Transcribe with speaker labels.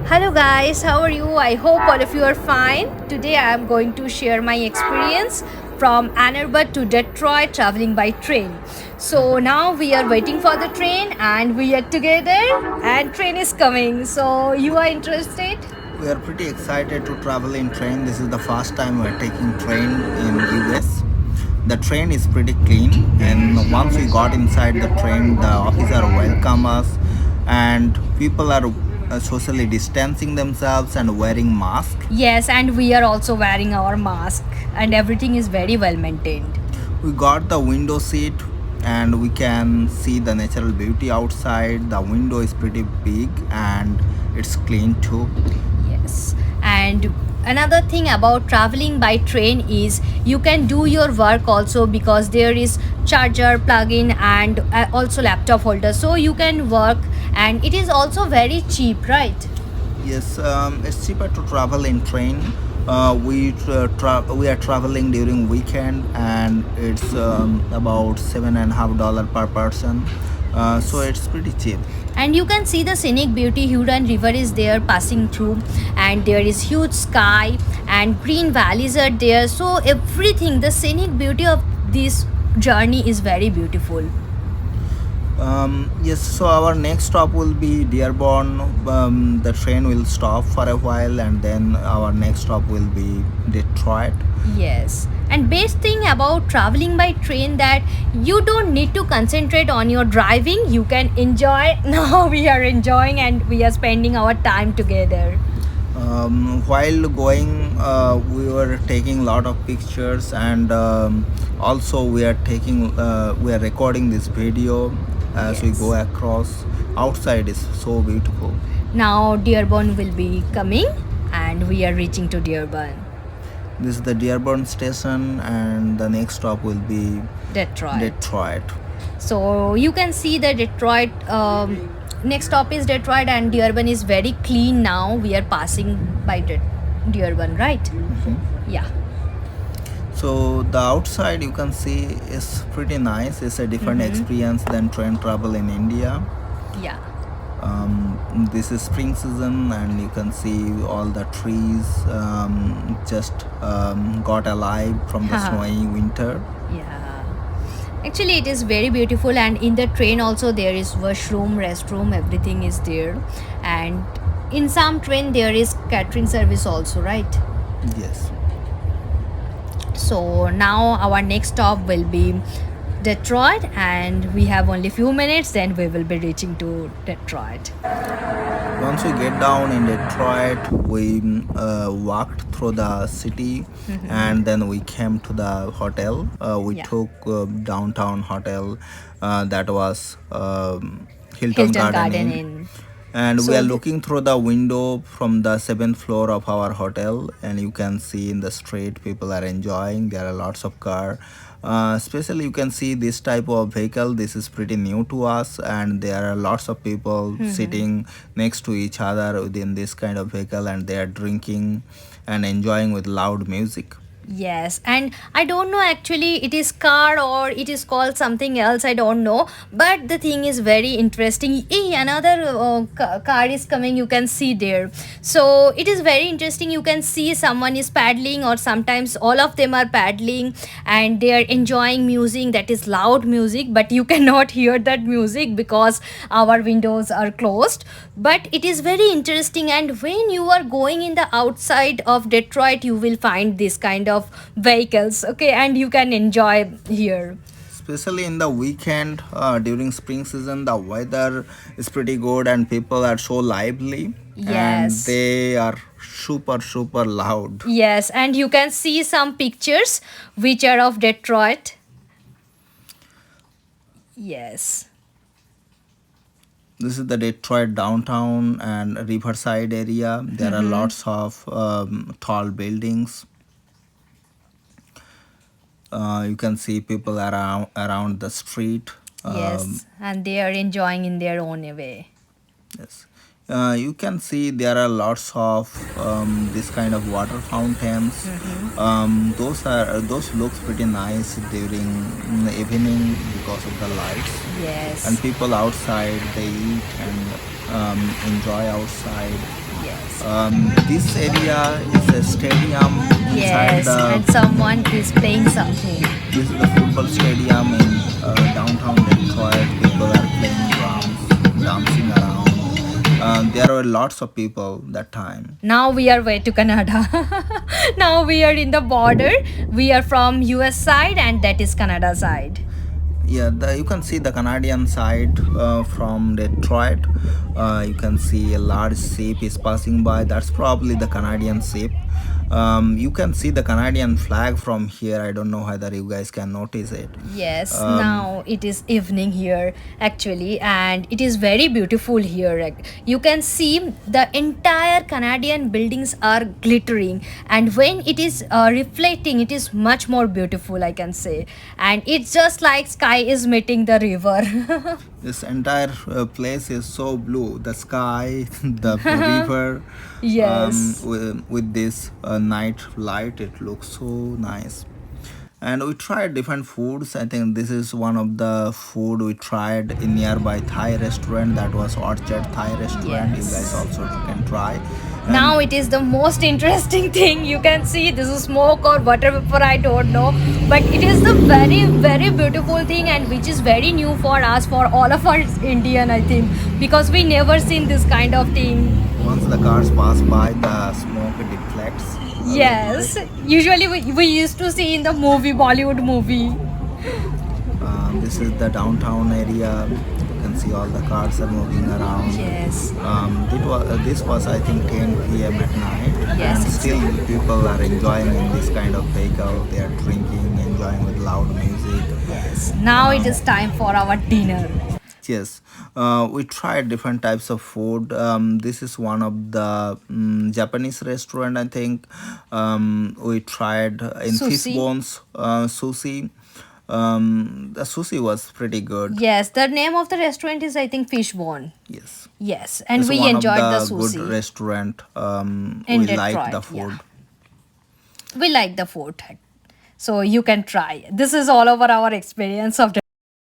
Speaker 1: Hello guys, how are you? I hope all of you are fine. Today I am going to share my experience from Ann Arbor to Detroit traveling by train. So now we are waiting for the train and we are together and train is coming. So you are interested?
Speaker 2: We are pretty excited to travel in train. This is the first time we are taking train in US. The train is pretty clean, and once we got inside the train, the officer welcomed us, and people are socially distancing themselves and wearing masks.
Speaker 1: Yes, and we are also wearing our mask and everything is very well maintained.
Speaker 2: We got the window seat, and we can see the natural beauty outside. The window is pretty big and it's clean too.
Speaker 1: Yes. And another thing about traveling by train is you can do your work also because there is charger plug-in and also laptop holder, so you can work and it is also very cheap, right?
Speaker 2: Yes, it's cheaper to travel in train. We are traveling during weekend, and it's about $7.50 per person. So
Speaker 1: Yes.
Speaker 2: it's pretty cheap.
Speaker 1: And you can see the scenic beauty. Huron River is there passing through and there is huge sky and green valleys are there, so everything, the scenic beauty of this journey is very beautiful.
Speaker 2: Yes, so our next stop will be Dearborn. The train will stop for a while, and then our next stop will be Detroit.
Speaker 1: Yes, and best thing about traveling by train that you don't need to concentrate on your driving. You can enjoy. Now we are enjoying and we are spending our time together.
Speaker 2: While going, we were taking a lot of pictures, and also we are recording this video as we
Speaker 1: Yes.
Speaker 2: go across. Outside is so beautiful.
Speaker 1: Now Dearborn will be coming and we are reaching to Dearborn,
Speaker 2: This is the Dearborn station, and the next stop will be
Speaker 1: Detroit.
Speaker 2: Detroit.
Speaker 1: So you can see the Detroit. Next stop is Detroit and Dearborn is very clean now. We are passing by Dearborn, right? Yeah.
Speaker 2: So the outside you can see is pretty nice. It's a different experience than train travel in India.
Speaker 1: Yeah.
Speaker 2: This is spring season, and you can see all the trees just got alive from the snowy winter.
Speaker 1: Yeah. Actually, it is very beautiful, and in the train also there is washroom, restroom, everything is there, and in some train there is catering service also, right?
Speaker 2: Yes.
Speaker 1: So now our next stop will be Detroit, and we have only few minutes, then we will be reaching to Detroit.
Speaker 2: Once we get down in Detroit, we walked through the city, and then we came to the hotel. We
Speaker 1: Yeah.
Speaker 2: took downtown hotel that was Hilton
Speaker 1: Hilton
Speaker 2: Garden
Speaker 1: Garden
Speaker 2: Inn.
Speaker 1: Inn.
Speaker 2: And we
Speaker 1: So
Speaker 2: are looking through the window from the seventh floor of our hotel, and you can see in the street people are enjoying. There are lots of car. Especially you can see this type of vehicle. This is pretty new to us, and there are lots of people sitting next to each other within this kind of vehicle, and they are drinking and enjoying with loud music.
Speaker 1: yes, and I don't know actually it is car or it is called something else, I don't know. But the thing is very interesting. Another car is coming, you can see there. So it is very interesting. You can see someone is paddling, or sometimes all of them are paddling and they are enjoying music that is loud music, but you cannot hear that music because our windows are closed. But it is very interesting, and when you are going in the outside of Detroit, you will find this kind of vehicles, okay, and you can enjoy here.
Speaker 2: Especially in the weekend during spring season, the weather is pretty good, and people are so lively, and
Speaker 1: Yes.
Speaker 2: they are super loud.
Speaker 1: Yes, and you can see some pictures which are of Detroit. Yes.
Speaker 2: This is the Detroit downtown and riverside area. There are lots of tall buildings. You can see people around the street.
Speaker 1: Yes, and they are enjoying in their own way.
Speaker 2: Yes. You can see there are lots of this kind of water fountains. Those looks pretty nice during the evening because of the lights. And
Speaker 1: Yes.
Speaker 2: people outside, they eat and enjoy outside.
Speaker 1: Yes.
Speaker 2: This area is a stadium inside
Speaker 1: Yes,
Speaker 2: the.
Speaker 1: and someone is playing something.
Speaker 2: This is the football stadium in downtown Detroit. People are playing drums, dancing around. There were lots of people that time.
Speaker 1: Now we are way to Canada. Now we are in the border. We are from US side and that is Canada side.
Speaker 2: Yeah, you can see the Canadian side from Detroit. You can see a large ship is passing by. That's probably the Canadian ship. You can see the Canadian flag from here. I don't know whether you guys can notice it.
Speaker 1: Yes,
Speaker 2: Um,
Speaker 1: now it is evening here actually, and it is very beautiful here. You can see the entire Canadian buildings are glittering, and when it is reflecting, it is much more beautiful, I can say. And it's just like sky is meeting the river.
Speaker 2: this entire place is so blue. The sky, the river,
Speaker 1: Yes.
Speaker 2: with this night light, it looks so nice. And we tried different foods. I think this is one of the food we tried in nearby Thai restaurant, that was Orchard Thai restaurant. You guys
Speaker 1: Yes.
Speaker 2: also can try.
Speaker 1: Now
Speaker 2: And
Speaker 1: it is the most interesting thing. You can see this is smoke or butter vapor, I don't know, but it is the very beautiful thing, and which is very new for us, for all of us Indian, I think, because we never seen this kind of thing.
Speaker 2: once the cars pass by, the smoke deflects a little
Speaker 1: Yes,
Speaker 2: bit.
Speaker 1: usually we used to see in the movie, Bollywood movie.
Speaker 2: This is the downtown area. You can see all the cars are moving around.
Speaker 1: Yes.
Speaker 2: This was I think 10 p.m. at night,
Speaker 1: Yes,
Speaker 2: and still
Speaker 1: exactly.
Speaker 2: people are enjoying in this kind of vehicle. They are drinking, enjoying with loud music.
Speaker 1: Yes, now it is time for our dinner.
Speaker 2: Yes, we tried different types of food. This is one of the Japanese restaurant, I think. We tried in fish
Speaker 1: Sushi.
Speaker 2: bones sushi. The sushi was pretty good.
Speaker 1: Yes, the name of the restaurant is, I think, Fishbone.
Speaker 2: Yes,
Speaker 1: Yes, and
Speaker 2: it's
Speaker 1: we
Speaker 2: one of
Speaker 1: enjoyed the
Speaker 2: the good
Speaker 1: sushi
Speaker 2: restaurant.
Speaker 1: in
Speaker 2: We liked
Speaker 1: Detroit.
Speaker 2: the
Speaker 1: Yeah,
Speaker 2: food.
Speaker 1: we like the food, so you can try. This is all over our experience of